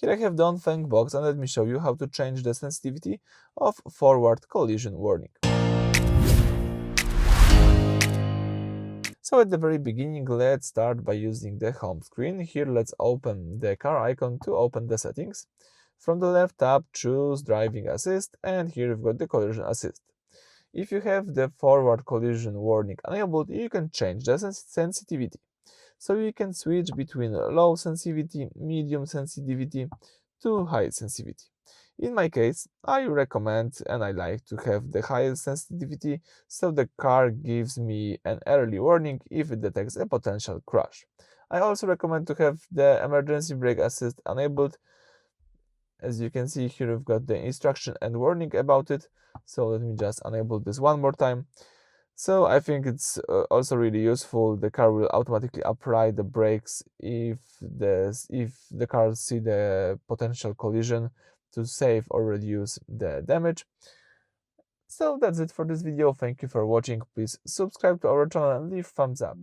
Here I have Dongfeng Box, and let me show you how to change the sensitivity of forward collision warning. So at the very beginning, let's start by using the home screen. Here let's open the car icon to open the settings. From the left tab, choose driving assist, and here we've got the collision assist. If you have the forward collision warning enabled, you can change the sensitivity. So you can switch between low sensitivity, medium sensitivity to high sensitivity. In my case, I recommend and I like to have the highest sensitivity, so the car gives me an early warning if it detects a potential crash. I also recommend to have the emergency brake assist enabled. As you can see here, we've got the instruction and warning about it. So let me just enable this one more time. So I think it's also really useful. The car will automatically apply the brakes if the car see the potential collision to save or reduce the damage. So that's it for this video. Thank you for watching. Please subscribe to our channel and leave thumbs up.